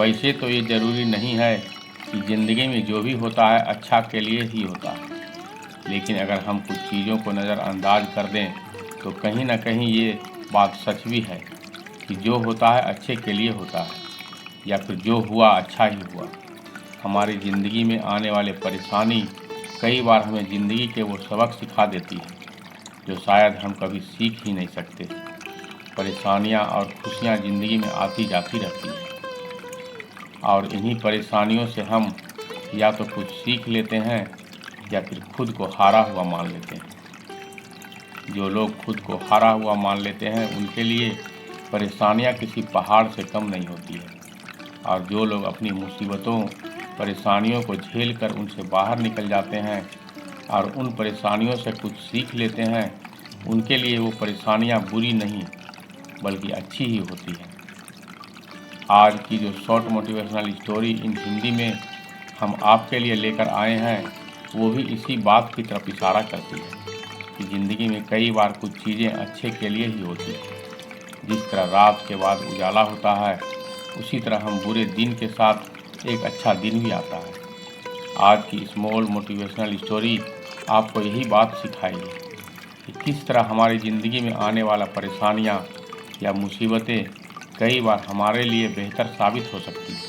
वैसे तो ये ज़रूरी नहीं है कि ज़िंदगी में जो भी होता है अच्छा के लिए ही होता है, लेकिन अगर हम कुछ चीज़ों को नज़रअंदाज कर दें तो कहीं ना कहीं ये बात सच भी है कि जो होता है अच्छे के लिए होता है, या फिर जो हुआ अच्छा ही हुआ। हमारी ज़िंदगी में आने वाले परेशानी कई बार हमें ज़िंदगी के वो सबक सिखा देती है जो शायद हम कभी सीख ही नहीं सकते। परेशानियाँ और खुशियाँ ज़िंदगी में आती जाती रहती हैं, और इन्हीं परेशानियों से हम या तो कुछ सीख लेते हैं या फिर खुद को हारा हुआ मान लेते हैं। जो लोग खुद को हारा हुआ मान लेते हैं उनके लिए परेशानियां किसी पहाड़ से कम नहीं होती है, और जो लोग अपनी मुसीबतों परेशानियों को झेल कर उनसे बाहर निकल जाते हैं और उन परेशानियों से कुछ सीख लेते हैं, उनके लिए वो परेशानियां बुरी नहीं बल्कि अच्छी ही होती हैं। आज की जो short motivational story in Hindi में हम आपके लिए लेकर आए हैं, वो भी इसी बात की तरफ इशारा करती है कि ज़िंदगी में कई बार कुछ चीज़ें अच्छे के लिए ही होती हैं। जिस तरह रात के बाद उजाला होता है, उसी तरह हम बुरे दिन के साथ एक अच्छा दिन भी आता है। आज की स्मॉल मोटिवेशनल स्टोरी आपको यही बात सिखाएगी कि किस तरह हमारी ज़िंदगी में आने वाला परेशानियाँ या मुसीबतें कई बार हमारे लिए बेहतर साबित हो सकती हैं।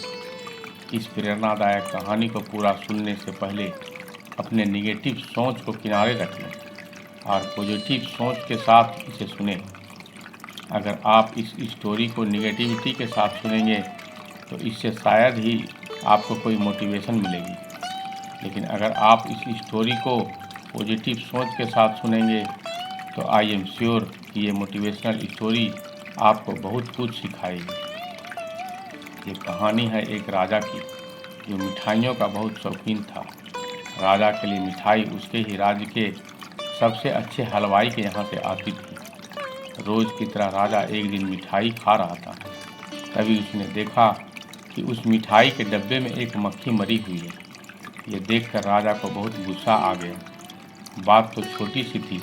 इस प्रेरणादायक कहानी को पूरा सुनने से पहले अपने निगेटिव सोच को किनारे रख लें और पॉजिटिव सोच के साथ इसे सुनें। अगर आप इस स्टोरी को निगेटिविटी के साथ सुनेंगे तो इससे शायद ही आपको कोई मोटिवेशन मिलेगी, लेकिन अगर आप इस स्टोरी को पॉजिटिव सोच के साथ सुनेंगे तो आई एम श्योर कि ये मोटिवेशनल स्टोरी आपको बहुत कुछ सिखाएगी। ये कहानी है एक राजा की जो मिठाइयों का बहुत शौकीन था। राजा के लिए मिठाई उसके ही राज्य के सबसे अच्छे हलवाई के यहाँ से आती थी। रोज़ की तरह राजा एक दिन मिठाई खा रहा था, तभी उसने देखा कि उस मिठाई के डब्बे में एक मक्खी मरी हुई है। ये देखकर राजा को बहुत गुस्सा आ गया। बात तो छोटी सी थी,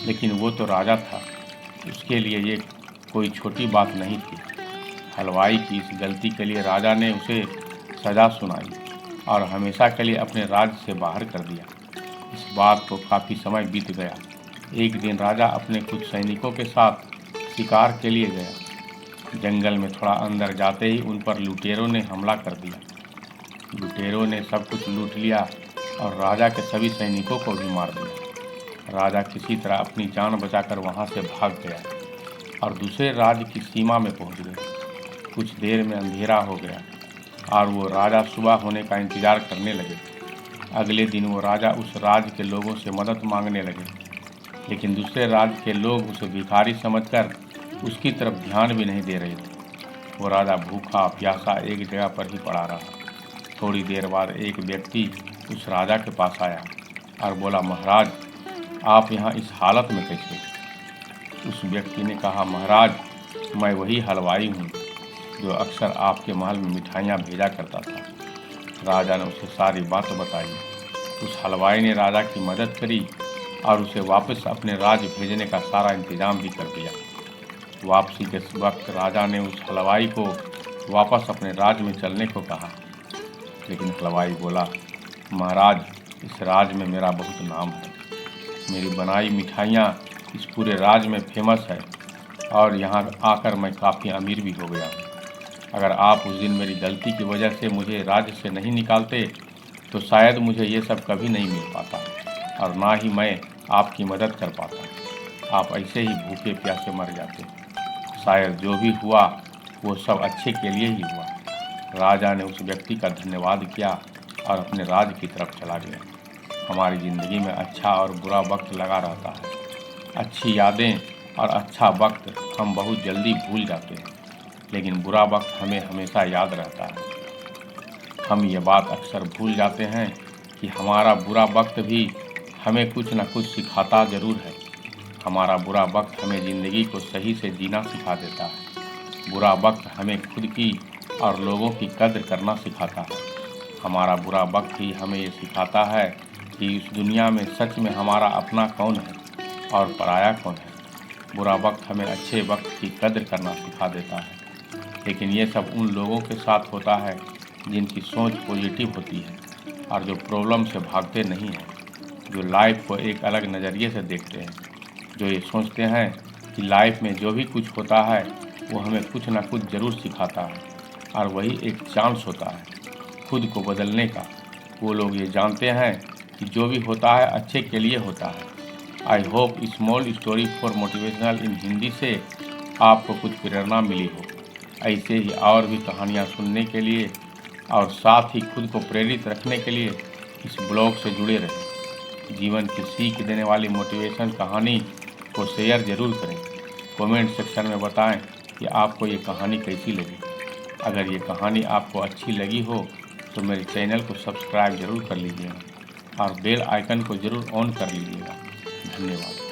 लेकिन वो तो राजा था, उसके लिए ये कोई छोटी बात नहीं थी। हलवाई की इस गलती के लिए राजा ने उसे सज़ा सुनाई और हमेशा के लिए अपने राज्य से बाहर कर दिया। इस बात को काफ़ी समय बीत गया। एक दिन राजा अपने कुछ सैनिकों के साथ शिकार के लिए गया। जंगल में थोड़ा अंदर जाते ही उन पर लुटेरों ने हमला कर दिया। लुटेरों ने सब कुछ लूट लिया और राजा के सभी सैनिकों को भी मार दिया। राजा किसी तरह अपनी जान बचाकर वहां से भाग गया और दूसरे राज्य की सीमा में पहुंच गया। कुछ देर में अंधेरा हो गया और वो राजा सुबह होने का इंतजार करने लगे। अगले दिन वो राजा उस राज्य के लोगों से मदद मांगने लगे, लेकिन दूसरे राज्य के लोग उसे भिखारी समझकर उसकी तरफ ध्यान भी नहीं दे रहे थे। वो राजा भूखा प्यासा एक जगह पर ही पड़ा रहा। थोड़ी देर बाद एक व्यक्ति उस राजा के पास आया और बोला, महाराज, आप यहाँ इस हालत में कैसे? उस व्यक्ति ने कहा, महाराज, मैं वही हलवाई हूँ जो अक्सर आपके महल में मिठाइयाँ भेजा करता था। राजा ने उसे सारी बात बताई। उस हलवाई ने राजा की मदद करी और उसे वापस अपने राज्य भेजने का सारा इंतजाम भी कर दिया। वापसी के वक्त राजा ने उस हलवाई को वापस अपने राज्य में चलने को कहा, लेकिन हलवाई बोला, महाराज, इस राज्य में मेरा बहुत नाम है। मेरी बनाई मिठाइयाँ इस पूरे राज्य में फेमस है और यहाँ आकर मैं काफ़ी अमीर भी हो गया हूँ। अगर आप उस दिन मेरी गलती की वजह से मुझे राज्य से नहीं निकालते तो शायद मुझे ये सब कभी नहीं मिल पाता और ना ही मैं आपकी मदद कर पाता। आप ऐसे ही भूखे प्यासे मर जाते। शायद जो भी हुआ वो सब अच्छे के लिए ही हुआ। राजा ने उस व्यक्ति का धन्यवाद किया और अपने राज्य की तरफ चला गया। हमारी ज़िंदगी में अच्छा और बुरा वक्त लगा रहता है। अच्छी यादें और अच्छा वक्त हम बहुत जल्दी भूल जाते हैं, लेकिन बुरा वक्त हमें हमेशा याद रहता है। हम ये बात अक्सर भूल जाते हैं कि हमारा बुरा वक्त भी हमें कुछ न कुछ सिखाता ज़रूर है। हमारा बुरा वक्त हमें ज़िंदगी को सही से जीना सिखा देता है। बुरा वक्त हमें खुद की और लोगों की कद्र करना सिखाता है। हमारा बुरा वक्त ही हमें ये सिखाता है कि इस दुनिया में सच में हमारा अपना कौन है और पराया कौन है। बुरा वक्त हमें अच्छे वक्त की कद्र करना सिखा देता है। लेकिन ये सब उन लोगों के साथ होता है जिनकी सोच पॉजिटिव होती है और जो प्रॉब्लम से भागते नहीं हैं, जो लाइफ को एक अलग नज़रिए से देखते हैं, जो ये सोचते हैं कि लाइफ में जो भी कुछ होता है वो हमें कुछ ना कुछ ज़रूर सिखाता है और वही एक चांस होता है खुद को बदलने का। वो लोग ये जानते हैं कि जो भी होता है अच्छे के लिए होता है। I hope small story for motivational in Hindi से आपको कुछ प्रेरणा मिली हो। ऐसे ही और भी कहानियाँ सुनने के लिए और साथ ही खुद को प्रेरित रखने के लिए इस ब्लॉग से जुड़े रहें। जीवन की सीख देने वाली मोटिवेशन कहानी को शेयर ज़रूर करें। कमेंट सेक्शन में बताएं कि आपको ये कहानी कैसी लगी। अगर ये कहानी आपको अच्छी लगी हो तो मेरे चैनल को सब्सक्राइब ज़रूर कर लीजिएगा और बेल आइकन को ज़रूर ऑन कर लीजिएगा। धन्यवाद।